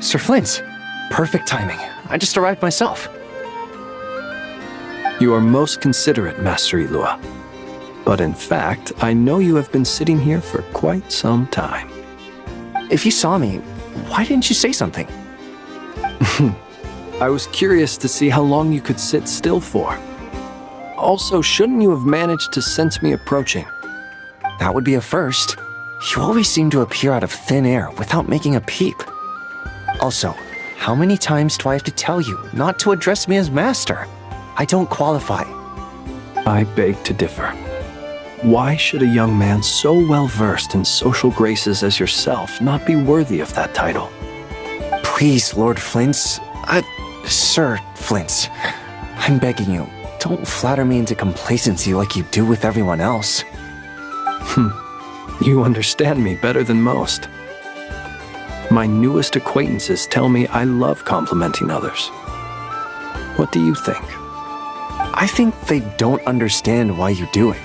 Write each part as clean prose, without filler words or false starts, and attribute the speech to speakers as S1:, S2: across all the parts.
S1: Sir Flint, perfect timing. I just arrived myself.
S2: You are most considerate, Master Ilua. But in fact, I know you have been sitting here for quite some time.
S1: If you saw me, why didn't you say something?
S2: I was curious to see how long you could sit still for. Also, shouldn't you have managed to sense me approaching?
S1: That would be a first. You always seem to appear out of thin air without making a peep. Also, how many times do I have to tell you not to address me as master? I don't qualify.
S2: I beg to differ. Why should a young man so well versed in social graces as yourself not be worthy of that title?
S1: Please, Lord Flint's... Sir Flint's. I'm begging you, don't flatter me into complacency like you do with everyone else.
S2: You understand me better than most. My newest acquaintances tell me I love complimenting others. What do you think?
S1: I think they don't understand why you do it.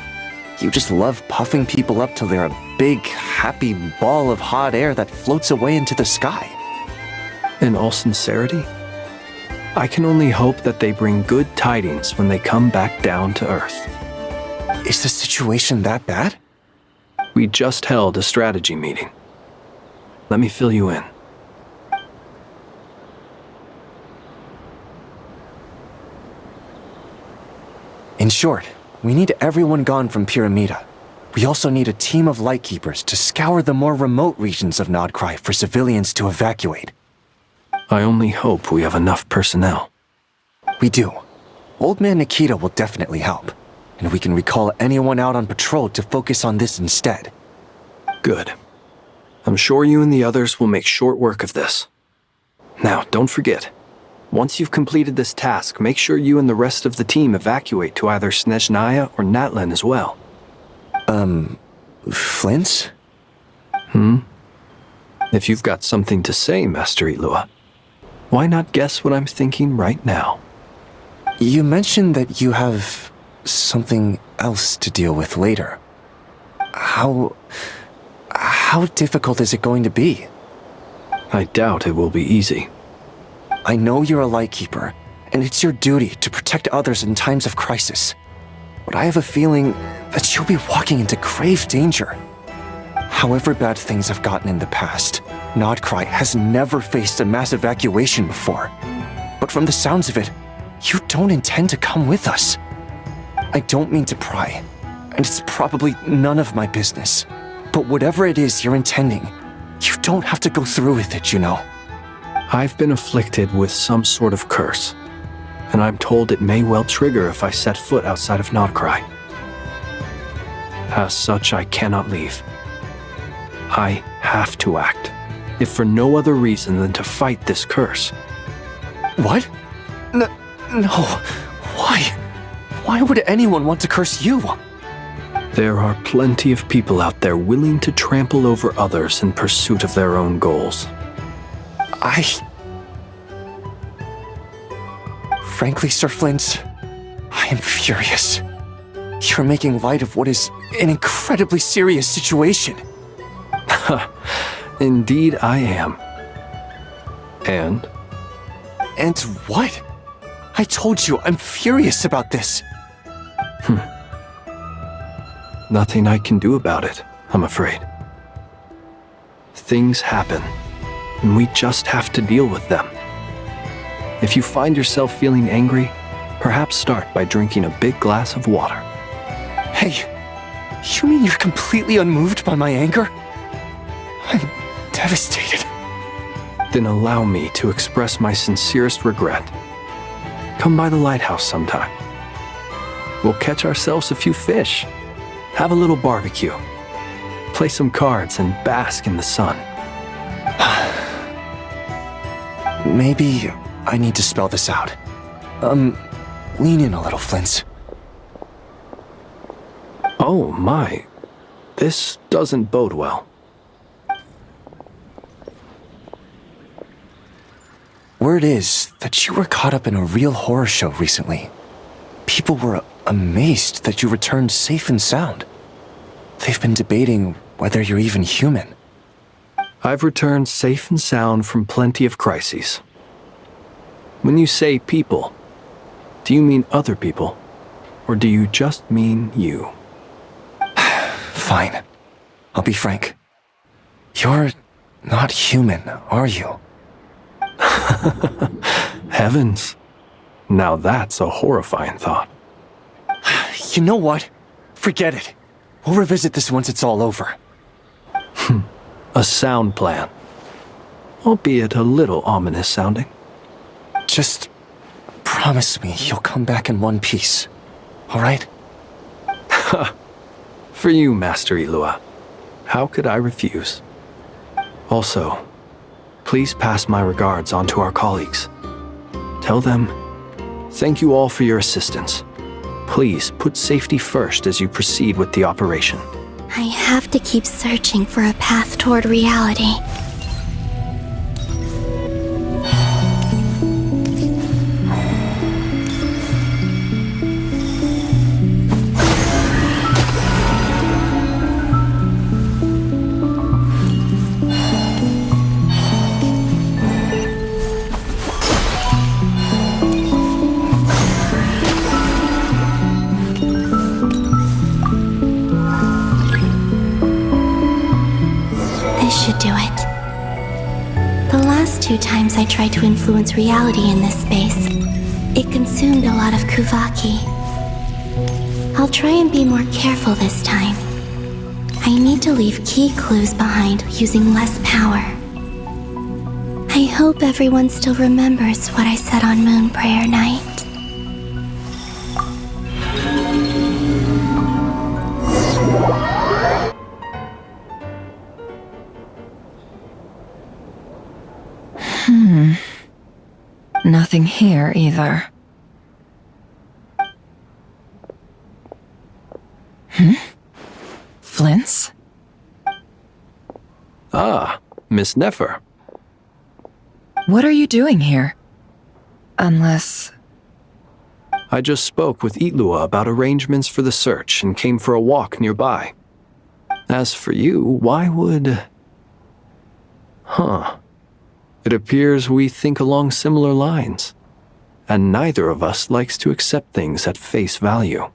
S1: You just love puffing people up till they're a big, happy ball of hot air that floats away into the sky.
S2: In all sincerity, I can only hope that they bring good tidings when they come back down to Earth.
S1: Is the situation that bad?
S2: We just held a strategy meeting. Let me fill you in.
S1: In short, we need everyone gone from Pyramida. We also need a team of Lightkeepers to scour the more remote regions of Nodcry for civilians to evacuate.
S2: I only hope we have enough personnel.
S1: We do. Old Man Nikita will definitely help, and we can recall anyone out on patrol to focus on this instead.
S2: Good. I'm sure you and the others will make short work of this. Now, don't forget, once you've completed this task, make sure you and the rest of the team evacuate to either Snezhnaya or Natlan as well.
S1: Flint's?
S2: If you've got something to say, Master Ilua, why not guess what I'm thinking right now?
S1: You mentioned that you have something else to deal with later. How difficult is it going to be?
S2: I doubt it will be easy.
S1: I know you're a Lightkeeper, and it's your duty to protect others in times of crisis. But I have a feeling that you'll be walking into grave danger. However bad things have gotten in the past, Nodcry has never faced a mass evacuation before. But from the sounds of it, you don't intend to come with us. I don't mean to pry, and it's probably none of my business. But whatever it is you're intending, you don't have to go through with it, you know.
S2: I've been afflicted with some sort of curse, and I'm told it may well trigger if I set foot outside of Nodcry. As such, I cannot leave. I have to act, if for no other reason than to fight this curse.
S1: What? No. Why? Why would anyone want to curse you?
S2: There are plenty of people out there willing to trample over others in pursuit of their own goals.
S1: Frankly, Sir Flint, I am furious. You're making light of what is an incredibly serious situation.
S2: Indeed I am. And?
S1: And what? I told you I'm furious about this.
S2: Nothing I can do about it, I'm afraid. Things happen, and we just have to deal with them. If you find yourself feeling angry, perhaps start by drinking a big glass of water.
S1: Hey, you mean you're completely unmoved by my anger? I'm devastated.
S2: Then allow me to express my sincerest regret. Come by the lighthouse sometime. We'll catch ourselves a few fish, have a little barbecue, play some cards, and bask in the sun.
S1: Maybe I need to spell this out. Lean in a little, Flint.
S2: Oh my, this doesn't bode well.
S1: Word is that you were caught up in a real horror show recently. People were amazed that you returned safe and sound. They've been debating whether you're even human.
S2: I've returned safe and sound from plenty of crises. When you say people, do you mean other people? Or do you just mean you?
S1: Fine. I'll be frank. You're not human, are you?
S2: Heavens. Now that's a horrifying thought.
S1: You know what? Forget it. We'll revisit this once it's all over.
S2: A sound plan. Albeit a little ominous sounding.
S1: Just promise me you'll come back in one piece. All right?
S2: For you, Master Ilua. How could I refuse? Also, please pass my regards on to our colleagues. Tell them, thank you all for your assistance. Please put safety first as you proceed with the operation.
S3: I have to keep searching for a path toward reality. Should do it. The last 2 times I tried to influence reality in this space, it consumed a lot of Kuvaki. I'll try and be more careful this time. I need to leave key clues behind using less power. I hope everyone still remembers what I said on Moon Prayer Night.
S4: Nothing here either. Flints?
S2: Ah, Miss Nefer.
S4: What are you doing here? Unless...
S2: I just spoke with Ilua about arrangements for the search and came for a walk nearby. As for you, why would... It appears we think along similar lines, and neither of us likes to accept things at face value.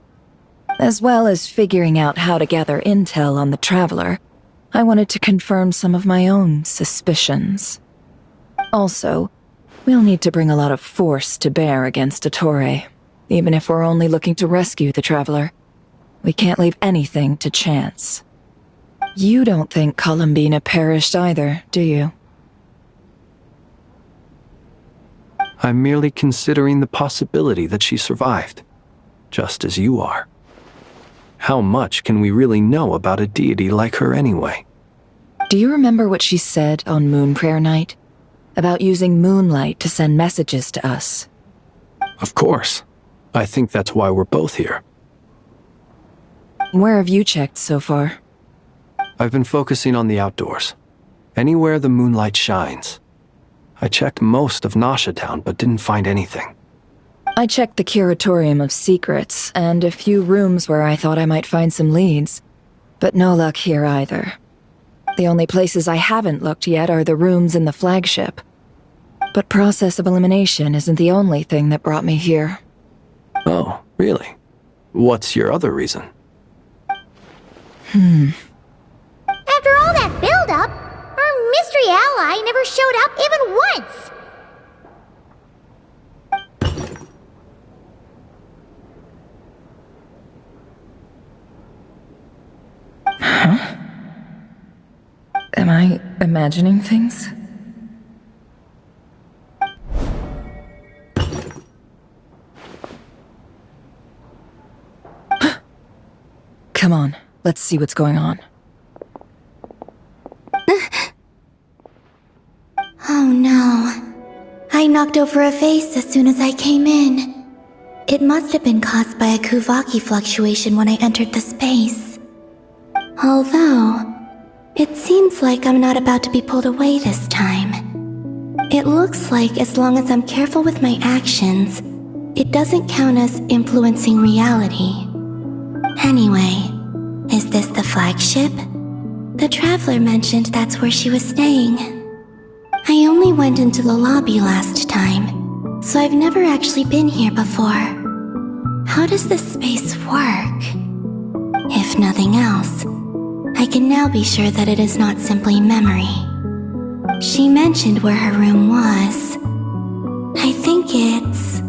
S4: As well as figuring out how to gather intel on the Traveler, I wanted to confirm some of my own suspicions. Also, we'll need to bring a lot of force to bear against Ettore, even if we're only looking to rescue the Traveler. We can't leave anything to chance. You don't think Columbina perished either, do you?
S2: I'm merely considering the possibility that she survived, just as you are. How much can we really know about a deity like her anyway?
S4: Do you remember what she said on Moon Prayer Night? About using moonlight to send messages to us?
S2: Of course. I think that's why we're both here.
S4: Where have you checked so far?
S2: I've been focusing on the outdoors. Anywhere the moonlight shines. I checked most of Nasha Town, but didn't find anything.
S4: I checked the Curatorium of Secrets, and a few rooms where I thought I might find some leads. But no luck here either. The only places I haven't looked yet are the rooms in the flagship. But process of elimination isn't the only thing that brought me here.
S2: Oh, really? What's your other reason?
S5: After all that build-up, our mystery ally never showed up even once!
S4: Huh? Am I imagining things? Come on, let's see what's going on.
S3: Oh no. I knocked over a vase as soon as I came in. It must have been caused by a Kuvaki fluctuation when I entered the space. Although, it seems like I'm not about to be pulled away this time. It looks like as long as I'm careful with my actions, it doesn't count as influencing reality. Anyway, is this the flagship? The traveler mentioned that's where she was staying. I only went into the lobby last time, so I've never actually been here before. How does this space work? If nothing else, I can now be sure that it is not simply memory. She mentioned where her room was. I think it's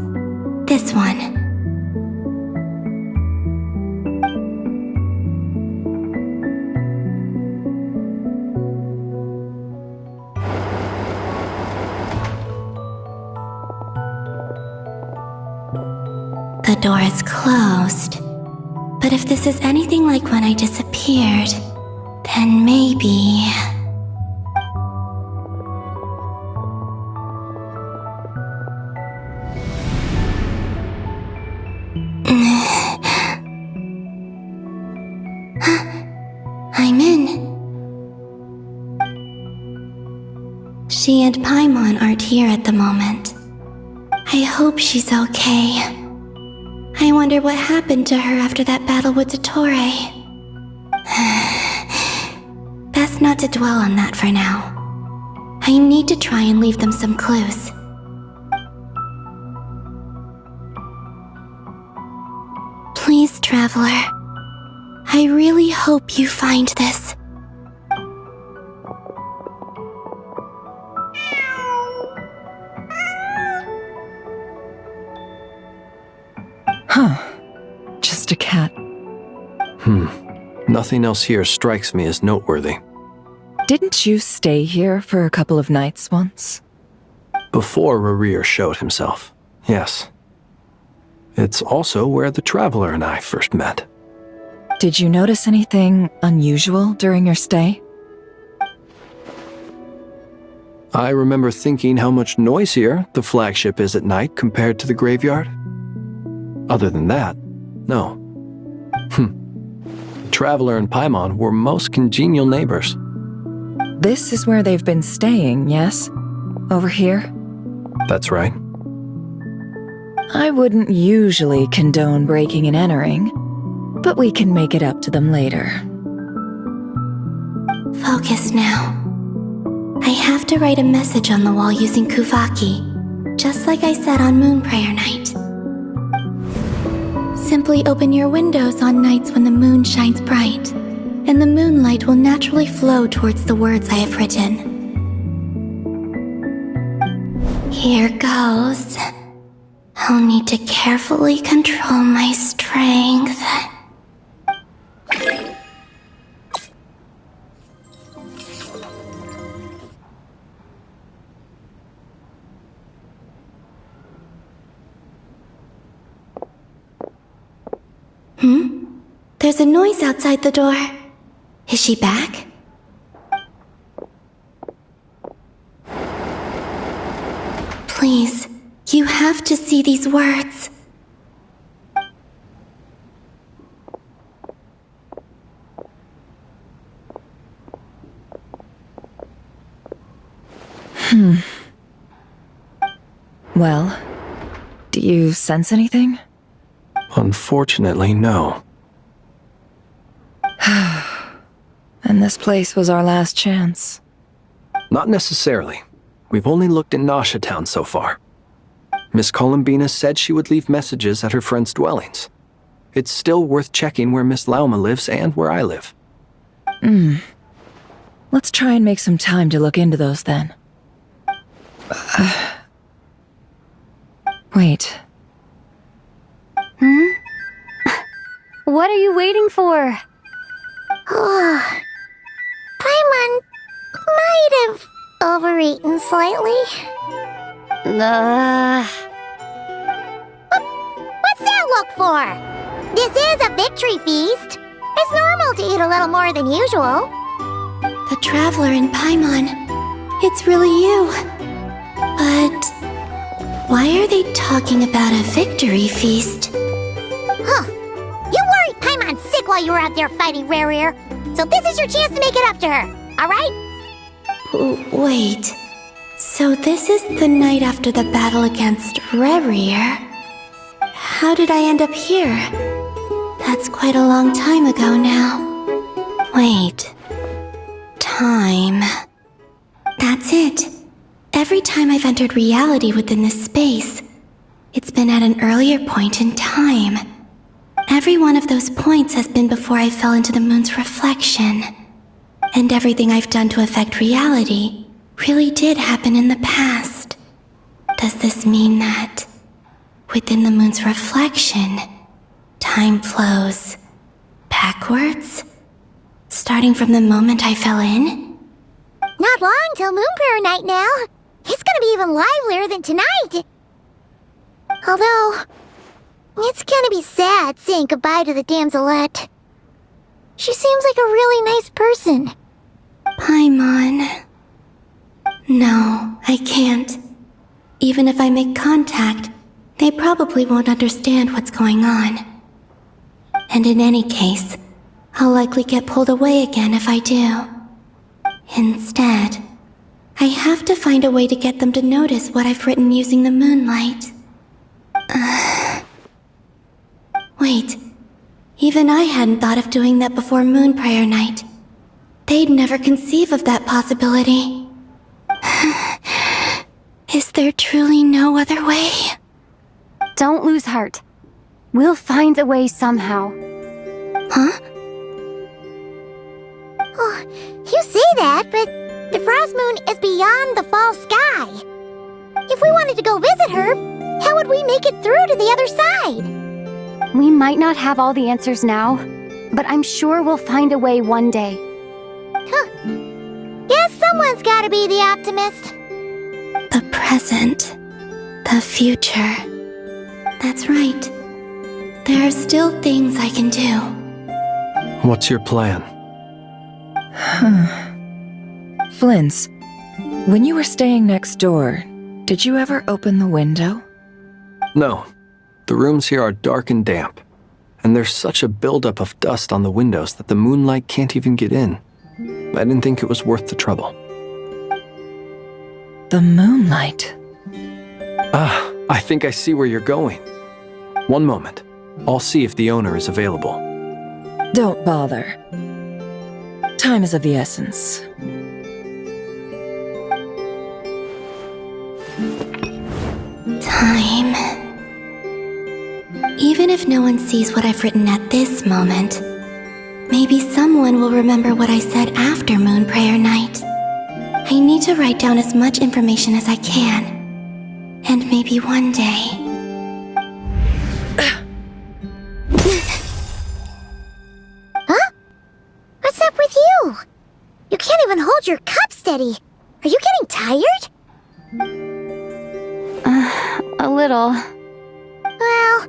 S3: this one. The door is closed, but if this is anything like when I disappeared, then maybe... I'm in. She and Paimon aren't here at the moment. I hope she's okay. I wonder what happened to her after that battle with Dottore. Best not to dwell on that for now. I need to try and leave them some clues. Please, Traveler. I really hope you find this.
S4: Huh. Just a cat.
S2: Nothing else here strikes me as noteworthy.
S4: Didn't you stay here for a couple of nights once?
S2: Before Rerir showed himself, yes. It's also where the Traveler and I first met.
S4: Did you notice anything unusual during your stay?
S2: I remember thinking how much noisier the flagship is at night compared to the graveyard. Other than that, no. The Traveler and Paimon were most congenial neighbors.
S4: This is where they've been staying, yes? Over here?
S2: That's right.
S4: I wouldn't usually condone breaking and entering, but we can make it up to them later.
S3: Focus now. I have to write a message on the wall using Kuvaki, just like I said on Moon Prayer Night. Simply open your windows on nights when the moon shines bright, and the moonlight will naturally flow towards the words I have written. Here goes. I'll need to carefully control my strength. There's a noise outside the door. Is she back? Please, you have to see these words.
S4: Well, do you sense anything?
S2: Unfortunately, no.
S4: And this place was our last chance.
S2: Not necessarily. We've only looked in Nasha Town so far. Miss Columbina said she would leave messages at her friends' dwellings. It's still worth checking where Miss Lauma lives and where I live.
S4: Let's try and make some time to look into those then. Wait.
S6: What are you waiting for?
S5: Paimon might have overeaten slightly. What's that look for? This is a victory feast. It's normal to eat a little more than usual.
S3: The Traveler and Paimon. It's really you. But why are they talking about a victory feast?
S5: Huh. You worried Paimon's sick while you were out there fighting Rerir, so this is your chance to make it up to her, alright?
S3: Wait. So this is the night after the battle against Rerir? How did I end up here? That's quite a long time ago now. Wait. time. That's it. Every time I've entered reality within this space, it's been at an earlier point in time. Every one of those points has been before I fell into the moon's reflection. And everything I've done to affect reality really did happen in the past. Does this mean that, within the moon's reflection, time flows backwards? Starting from the moment I fell in?
S5: Not long till Moon Prayer Night now. It's gonna be even livelier than tonight. Although, it's gonna be sad saying goodbye to the damselette. She seems like a really nice person.
S3: Paimon. No, I can't. Even if I make contact, they probably won't understand what's going on. And in any case, I'll likely get pulled away again if I do. Instead, I have to find a way to get them to notice what I've written using the moonlight. Wait, even I hadn't thought of doing that before Moon Prayer Night. They'd never conceive of that possibility. Is there truly no other way?
S6: Don't lose heart. We'll find a way somehow.
S3: Huh?
S5: Oh, you say that, but the Frost Moon is beyond the fall sky. If we wanted to go visit her, how would we make it through to the other side?
S6: We might not have all the answers now, but I'm sure we'll find a way one day.
S5: Huh. Guess someone's gotta be the optimist.
S3: The present. The future. That's right. There are still things I can do.
S2: What's your plan?
S4: Flint's, when you were staying next door, did you ever open the window?
S2: No. The rooms here are dark and damp, and there's such a buildup of dust on the windows that the moonlight can't even get in. I didn't think it was worth the trouble.
S4: The moonlight.
S2: Ah, I think I see where you're going. One moment. I'll see if the owner is available.
S4: Don't bother. Time is of the essence.
S3: Time. Even if no one sees what I've written at this moment, maybe someone will remember what I said after Moon Prayer Night. I need to write down as much information as I can. And maybe one day...
S5: Huh? What's up with you? You can't even hold your cup steady. Are you getting tired?
S6: A little.
S5: Well,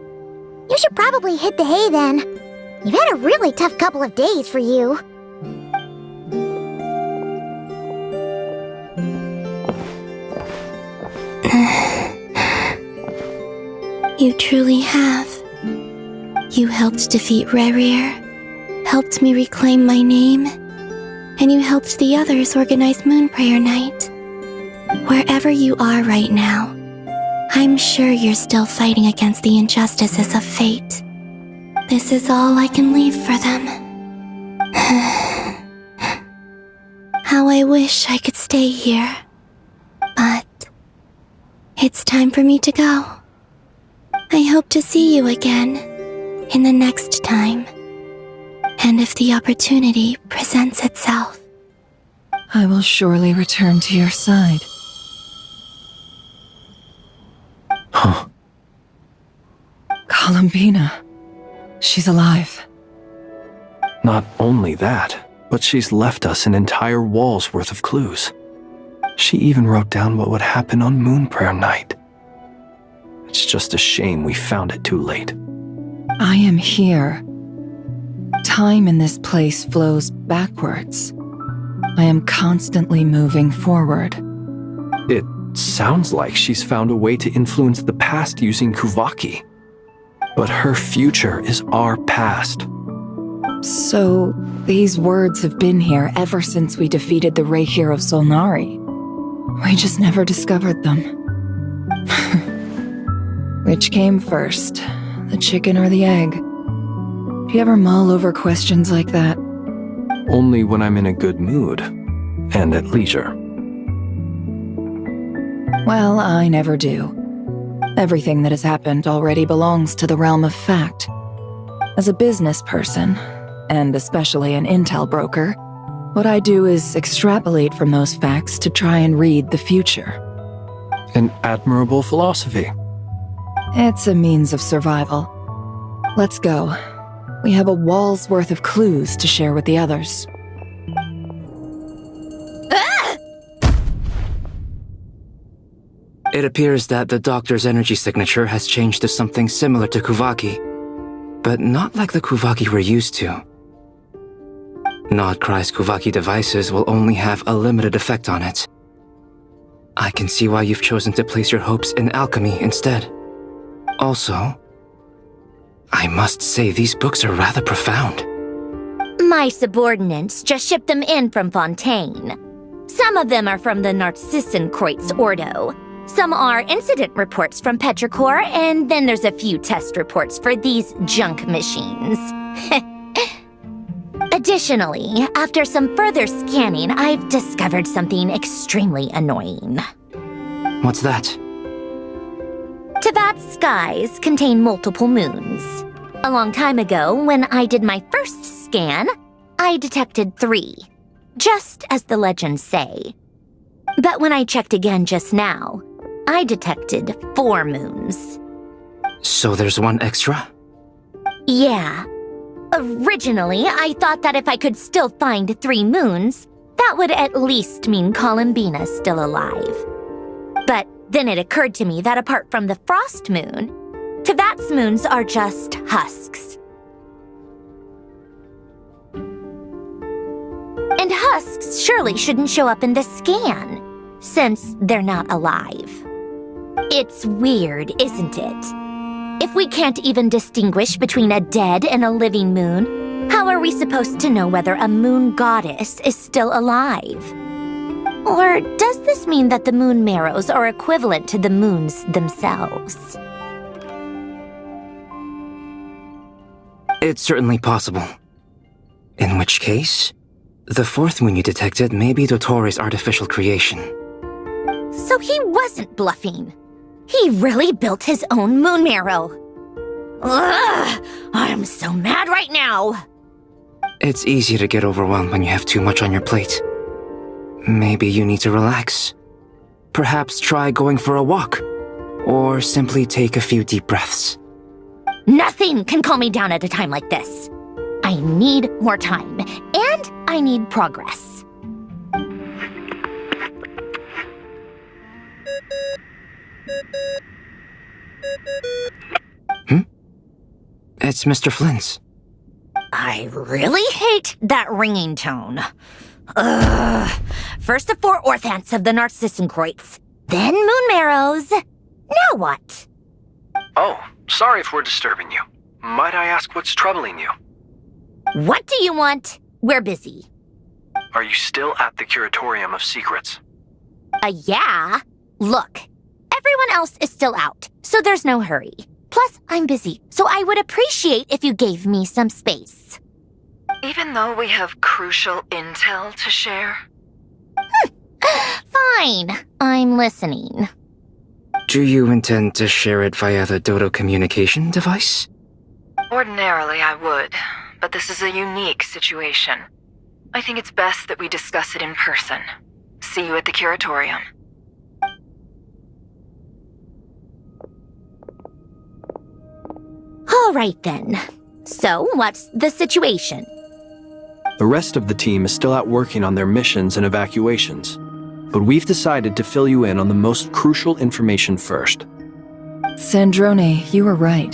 S5: you should probably hit the hay then. You've had a really tough couple of days for you.
S3: You truly have. You helped defeat Rerir, helped me reclaim my name, and you helped the others organize Moon Prayer Night. Wherever you are right now, I'm sure you're still fighting against the injustices of fate. This is all I can leave for them. How I wish I could stay here. But it's time for me to go. I hope to see you again in the next time. And if the opportunity presents itself.
S4: I will surely return to your side.
S2: Huh.
S4: Columbina. She's alive.
S2: Not only that, but she's left us an entire wall's worth of clues. She even wrote down what would happen on Moon Prayer Night. It's just a shame we found it too late.
S4: I am here. Time in this place flows backwards. I am constantly moving forward.
S2: It sounds like she's found a way to influence the past using Kuvaki. But her future is our past.
S4: So, these words have been here ever since we defeated the Reihir of Solnari. We just never discovered them. Which came first, the chicken or the egg? Do you ever mull over questions like that?
S2: Only when I'm in a good mood. and at leisure.
S4: Well, I never do. Everything that has happened already belongs to the realm of fact. As a business person, and especially an intel broker, what I do is extrapolate from those facts to try and read the future.
S2: An admirable philosophy.
S4: It's a means of survival. Let's go. We have a wall's worth of clues to share with the others.
S7: It appears that the doctor's energy signature has changed to something similar to Kuvaki, but not like the Kuvaki we're used to. Nodcry's Kuvaki devices will only have a limited effect on it. I can see why you've chosen to place your hopes in alchemy instead. Also, I must say these books are rather profound.
S8: My subordinates just shipped them in from Fontaine. Some of them are from the Narcissenkreuz Ordo. Some are incident reports from Petrichor, and then there's a few test reports for these junk machines. Additionally, after some further scanning, I've discovered something extremely annoying.
S7: What's that?
S8: Teyvat's skies contain multiple moons. A long time ago, when I did my first scan, I detected 3, just as the legends say. But when I checked again just now, I detected 4 moons.
S7: So there's one extra?
S8: Yeah. Originally, I thought that if I could still find 3 moons, that would at least mean Columbina's still alive. But then it occurred to me that apart from the frost moon, Teyvat's moons are just husks. And husks surely shouldn't show up in the scan, since they're not alive. It's weird, isn't it? If we can't even distinguish between a dead and a living moon, how are we supposed to know whether a moon goddess is still alive? Or does this mean that the moon marrows are equivalent to the moons themselves?
S7: It's certainly possible. In which case, the 4th moon you detected may be Dottore artificial creation.
S8: So he wasn't bluffing. He really built his own moon marrow. Ugh! I'm so mad right now!
S7: It's easy to get overwhelmed when you have too much on your plate. Maybe you need to relax. Perhaps try going for a walk, or simply take a few deep breaths.
S8: Nothing can calm me down at a time like this. I need more time, and I need progress.
S7: It's Mr. Flynn's.
S8: I really hate that ringing tone. Ugh. First the 4 orthants of the Narcissenkreuz, then moon marrows. Now what?
S2: Oh, sorry if we're disturbing you. Might I ask what's troubling you?
S8: What do you want? We're busy.
S2: Are you still at the Curatorium of Secrets?
S8: Yeah. Look, everyone else is still out, so there's no hurry. Plus, I'm busy, so I would appreciate if you gave me some space.
S9: Even though we have crucial intel to share?
S8: Fine, I'm listening.
S7: Do you intend to share it via the Dodo communication device?
S9: Ordinarily, I would, but this is a unique situation. I think it's best that we discuss it in person. See you at the Curatorium.
S8: All right then. So, what's the situation?
S2: The rest of the team is still out working on their missions and evacuations, but we've decided to fill you in on the most crucial information first.
S4: Sandrone, you were right.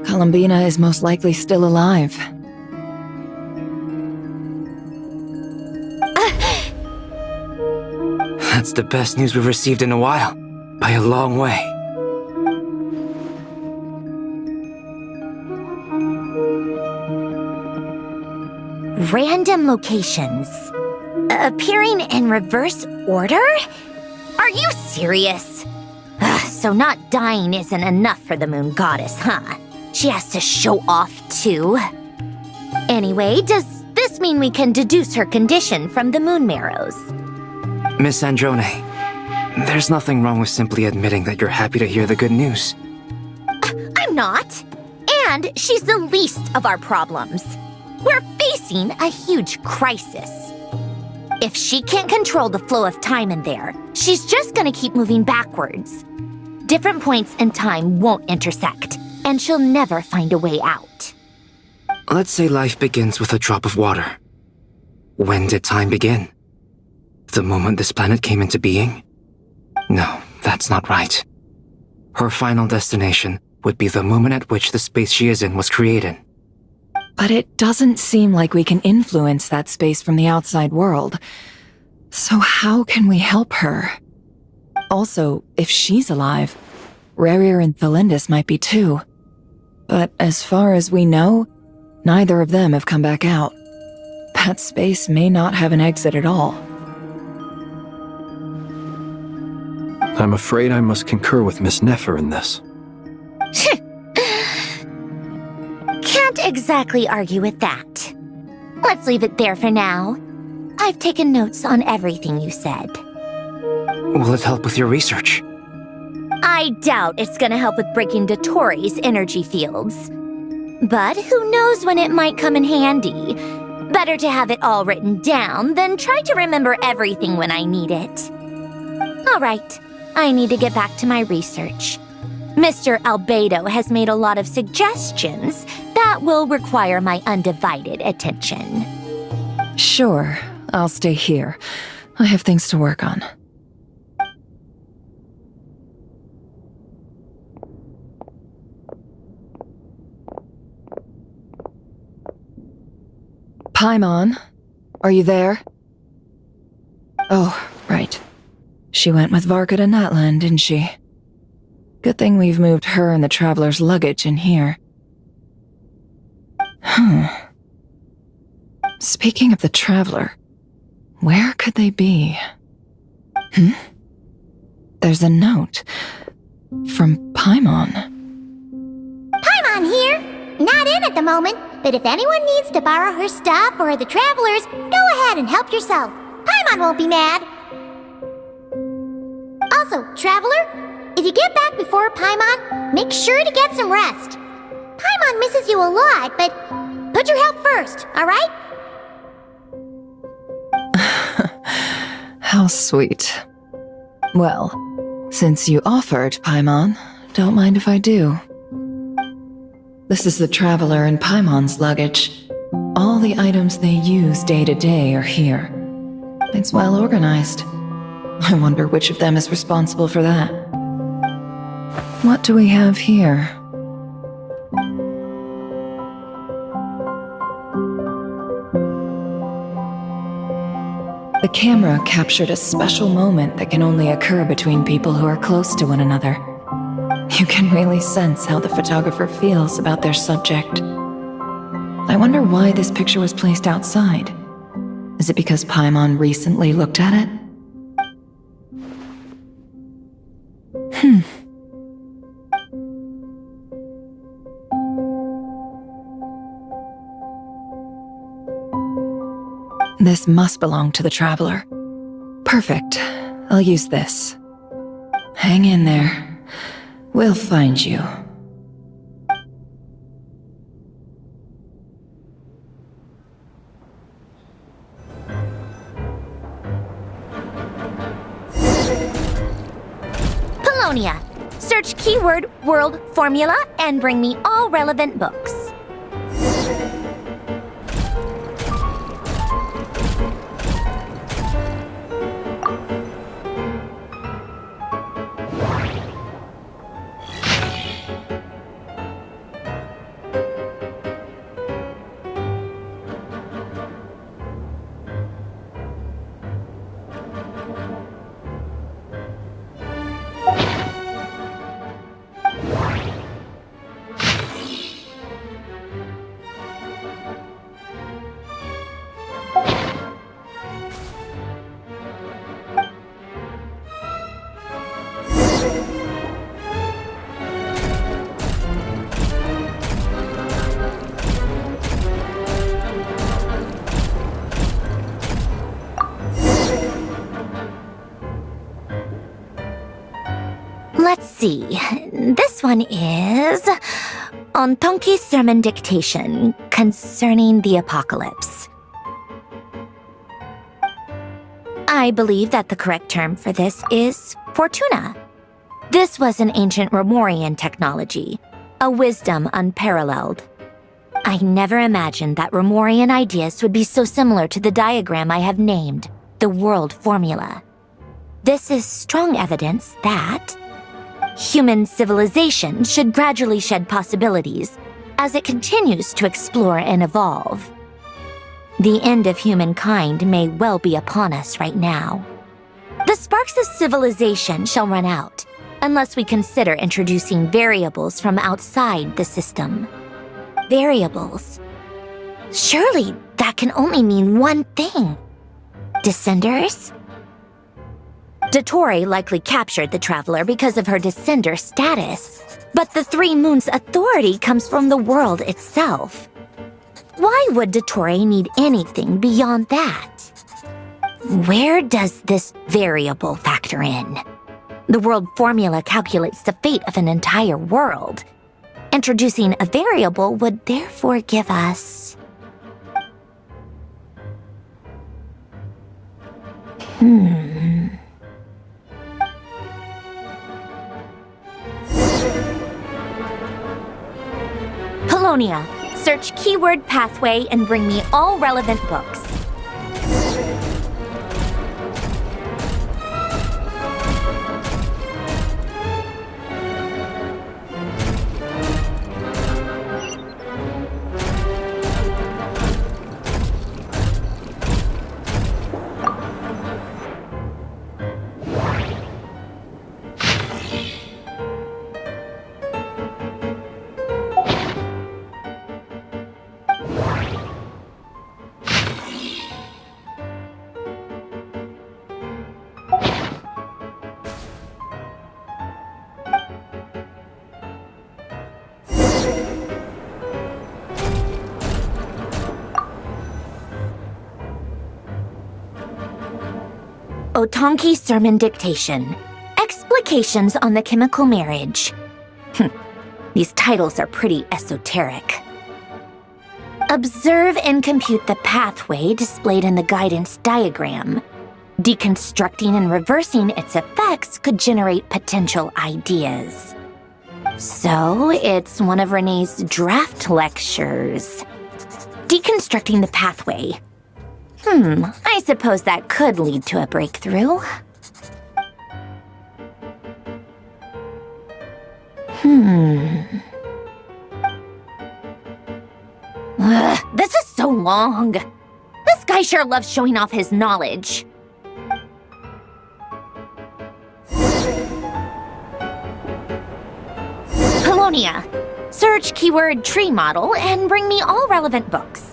S4: Columbina is most likely still alive.
S7: That's the best news we've received in a while, by a long way.
S8: Random locations. Appearing in reverse order? Are you serious? So not dying isn't enough for the moon goddess, huh? She has to show off too. Anyway, does this must mean we can deduce her condition from the moon marrows.
S7: Miss Androne, there's nothing wrong with simply admitting that you're happy to hear the good news.
S8: I'm not. And she's the least of our problems. We're facing a huge crisis. If she can't control the flow of time in there, she's just gonna keep moving backwards. Different points in time won't intersect, and she'll never find a way out.
S7: Let's say life begins with a drop of water. When did time begin? The moment this planet came into being? No, that's not right. Her final destination would be the moment at which the space she is in was created.
S4: But it doesn't seem like we can influence that space from the outside world. So how can we help her? Also, if she's alive, Rerir and Thalindis might be too. But as far as we know, neither of them have come back out. That space may not have an exit at all.
S2: I'm afraid I must concur with Miss Nefer in this.
S8: Can't exactly argue with that. Let's leave it there for now. I've taken notes on everything you said.
S7: Will it help with your research?
S8: I doubt it's gonna help with breaking Dotori's energy fields. But who knows when it might come in handy. Better to have it all written down than try to remember everything when I need it. All right, I need to get back to my research. Mr. Albedo has made a lot of suggestions that will require my undivided attention.
S4: Sure, I'll stay here. I have things to work on. Paimon, are you there? Oh, right. She went with Varka to Natlan, didn't she? Good thing we've moved her and the Traveler's luggage in here. Speaking of the Traveler, where could they be? There's a note from Paimon.
S5: Paimon here! Not in at the moment, but if anyone needs to borrow her stuff or the Travelers, go ahead and help yourself. Paimon won't be mad. Also, Traveler, if you get back before Paimon, make sure to get some rest. Paimon misses you a lot, but put your health first, alright?
S4: How sweet. Well, since you offered, Paimon, don't mind if I do. This is the Traveler and Paimon's luggage. All the items they use day to day are here. It's well organized. I wonder which of them is responsible for that. What do we have here? The camera captured a special moment that can only occur between people who are close to one another. You can really sense how the photographer feels about their subject. I wonder why this picture was placed outside. Is it because Paimon recently looked at it? This must belong to the Traveler. Perfect. I'll use this. Hang in there. We'll find you.
S8: Polonia. Search keyword world formula and bring me all relevant books. see. This one is on Tonki's sermon dictation concerning the apocalypse. I believe that the correct term for this is Fortuna. This was an ancient Romorian technology, a wisdom unparalleled. I never imagined that Romorian ideas would be so similar to the diagram I have named, the World Formula. This is strong evidence that human civilization should gradually shed possibilities as it continues to explore and evolve. The end of humankind may well be upon us right now. The sparks of civilization shall run out unless we consider introducing variables from outside the system. Variables. Surely that can only mean one thing. Descenders? Dottore likely captured the traveler because of her descender status, but the Three Moons' authority comes from the world itself. Why would Dottore need anything beyond that? Where does this variable factor in? The world formula calculates the fate of an entire world. Introducing a variable would therefore give us... Polonia, search keyword pathway and bring me all relevant books. Otonki Sermon Dictation. Explications on the Chemical Marriage. These titles are pretty esoteric. Observe and compute the pathway displayed in the guidance diagram. Deconstructing and reversing its effects could generate potential ideas. So, it's one of Renee's draft lectures. Deconstructing the pathway. I suppose that could lead to a breakthrough. This is so long. This guy sure loves showing off his knowledge. Polonia, search keyword tree model and bring me all relevant books.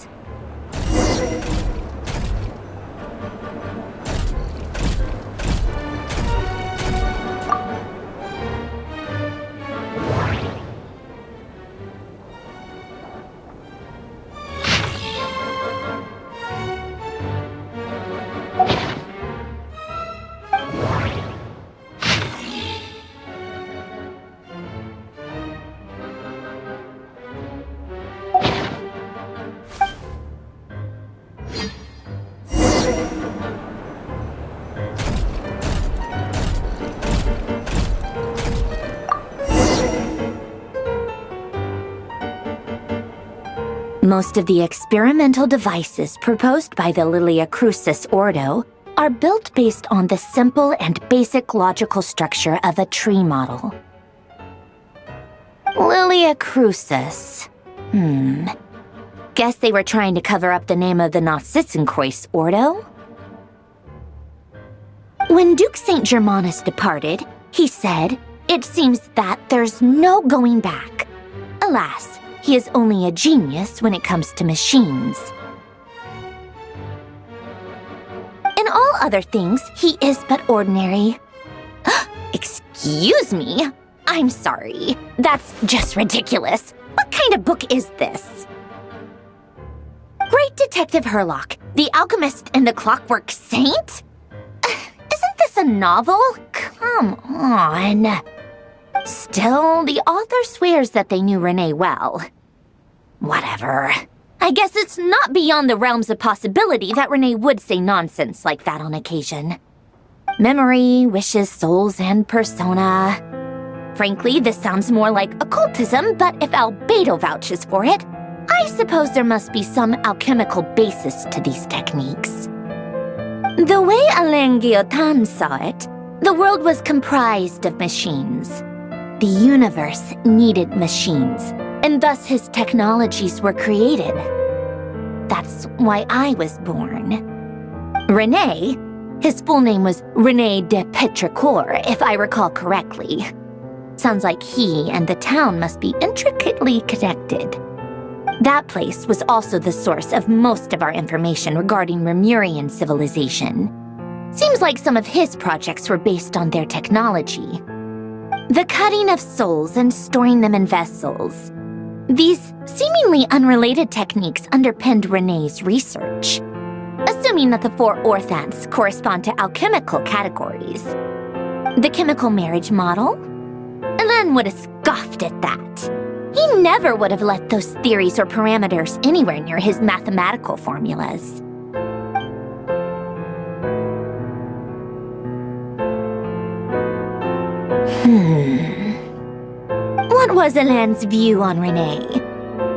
S8: Most of the experimental devices proposed by the Lilia Crucis Ordo are built based on the simple and basic logical structure of a tree model. Lilia Crucis. Guess they were trying to cover up the name of the Nautitzenkreuz Ordo? When Duke St. Germanus departed, he said, "It seems that there's no going back. Alas, he is only a genius when it comes to machines. In all other things, he is but ordinary." Excuse me? I'm sorry. That's just ridiculous. What kind of book is this? Great Detective Herlock, the Alchemist and the Clockwork Saint? Isn't this a novel? Come on. Still, the author swears that they knew Renee well. Whatever. I guess it's not beyond the realms of possibility that Renee would say nonsense like that on occasion. Memory, wishes, souls, and persona. Frankly, this sounds more like occultism, but if Albedo vouches for it, I suppose there must be some alchemical basis to these techniques. The way Alain Guillotin saw it, the world was comprised of machines. The universe needed machines, and thus his technologies were created. That's why I was born. Renee, his full name was René de Petrichor, if I recall correctly. Sounds like he and the town must be intricately connected. That place was also the source of most of our information regarding Remurian civilization. Seems like some of his projects were based on their technology. The cutting of souls and storing them in vessels. These seemingly unrelated techniques underpinned René's research. Assuming that the 4 orthants correspond to alchemical categories. The chemical marriage model? Alain would have scoffed at that. He never would have let those theories or parameters anywhere near his mathematical formulas. What was Alain's view on Renee?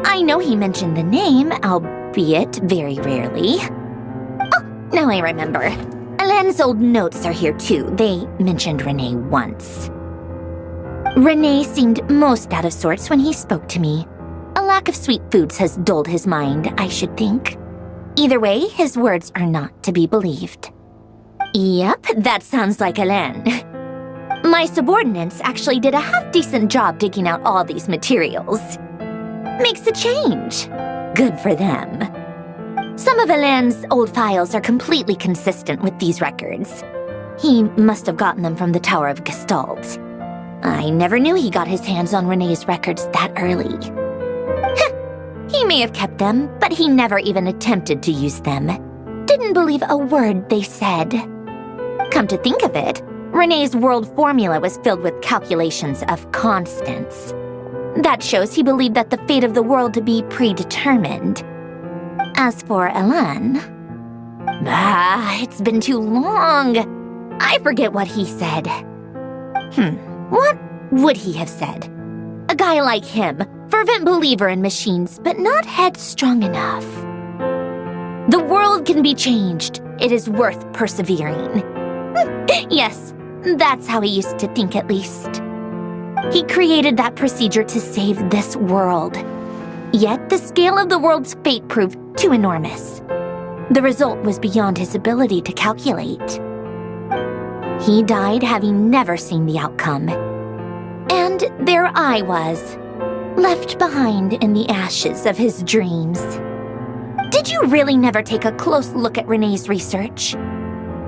S8: I know he mentioned the name, albeit very rarely. Oh, now I remember. Alain's old notes are here too. They mentioned Renee once. Renee seemed most out of sorts when he spoke to me. A lack of sweet foods has dulled his mind, I should think. Either way, his words are not to be believed. Yep, that sounds like Alain. My subordinates actually did a half-decent job digging out all these materials. Makes a change. Good for them. Some of Alain's old files are completely consistent with these records. He must have gotten them from the Tower of Gestalt. I never knew he got his hands on Renee's records that early. He may have kept them, but he never even attempted to use them. Didn't believe a word they said. Come to think of it, Renee's world formula was filled with calculations of constants. That shows he believed that the fate of the world to be predetermined. As for Alain... it's been too long. I forget what he said. What would he have said? A guy like him, fervent believer in machines, but not headstrong enough. The world can be changed. It is worth persevering. Yes, that's how he used to think at least. He created that procedure to save this world. Yet the scale of the world's fate proved too enormous. The result was beyond his ability to calculate. He died having never seen the outcome. And there I was, left behind in the ashes of his dreams. Did you really never take a close look at Renee's research?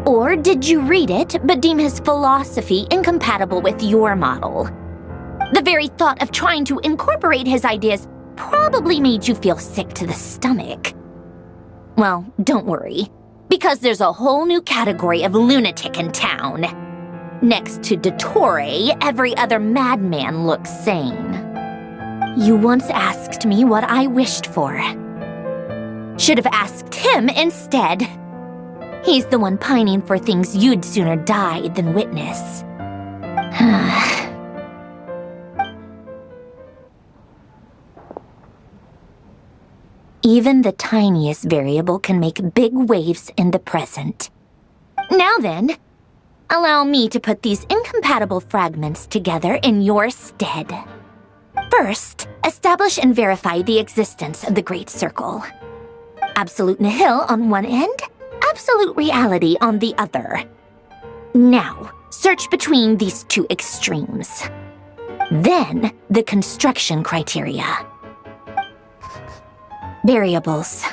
S8: Or did you read it but deem his philosophy incompatible with your model? The very thought of trying to incorporate his ideas probably made you feel sick to the stomach. Well, don't worry, because there's a whole new category of lunatic in town. Next to Dottore, every other madman looks sane. You once asked me what I wished for. Should have asked him instead. He's the one pining for things you'd sooner die than witness. Even the tiniest variable can make big waves in the present. Now then, allow me to put these incompatible fragments together in your stead. First, establish and verify the existence of the Great Circle. Absolute nihil on one end, absolute reality on the other. Now, search between these two extremes. Then, the construction criteria. Variables.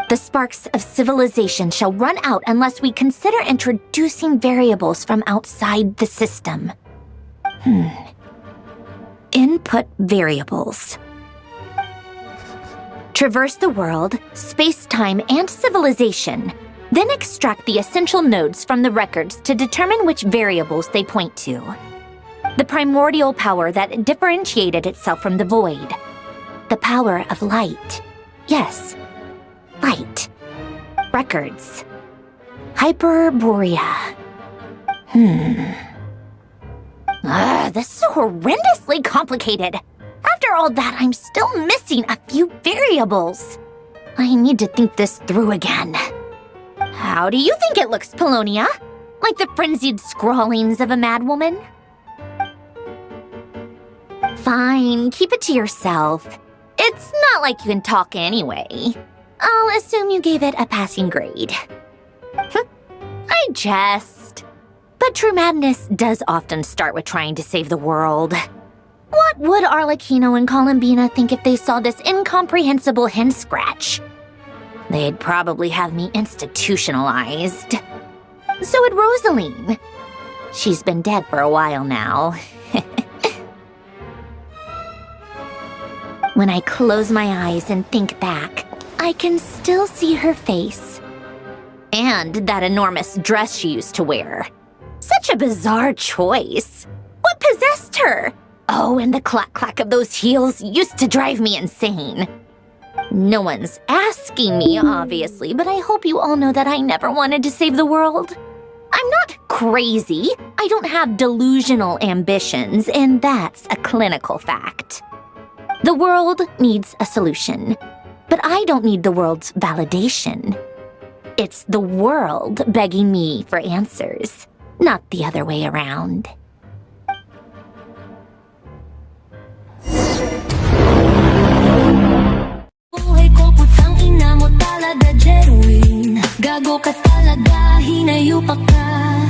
S8: The sparks of civilization shall run out unless we consider introducing variables from outside the system. Input variables. Traverse the world, space-time, and civilization, then extract the essential nodes from the records to determine which variables they point to. The primordial power that differentiated itself from the void. The power of light. Yes, light. Records. Hyperborea. This is so horrendously complicated. After all that, I'm still missing a few variables. I need to think this through again. How do you think it looks, Polonia? Like the frenzied scrawlings of a madwoman? Fine, keep it to yourself. It's not like you can talk anyway. I'll assume you gave it a passing grade. I jest. But true madness does often start with trying to save the world. What would Arlecchino and Columbina think if they saw this incomprehensible hen scratch? They'd probably have me institutionalized. So would Rosaline. She's been dead for a while now. When I close my eyes and think back, I can still see her face. And that enormous dress she used to wear. Such a bizarre choice. What possessed her? Oh, and the clack-clack of those heels used to drive me insane. No one's asking me, obviously, but I hope you all know that I never wanted to save the world. I'm not crazy. I don't have delusional ambitions, and that's a clinical fact. The world needs a solution, but I don't need the world's validation. It's the world begging me for answers, not the other way around.
S10: Buhay ko putang ina mo talaga, genuine. Gago ka talaga, hinayo pa ka.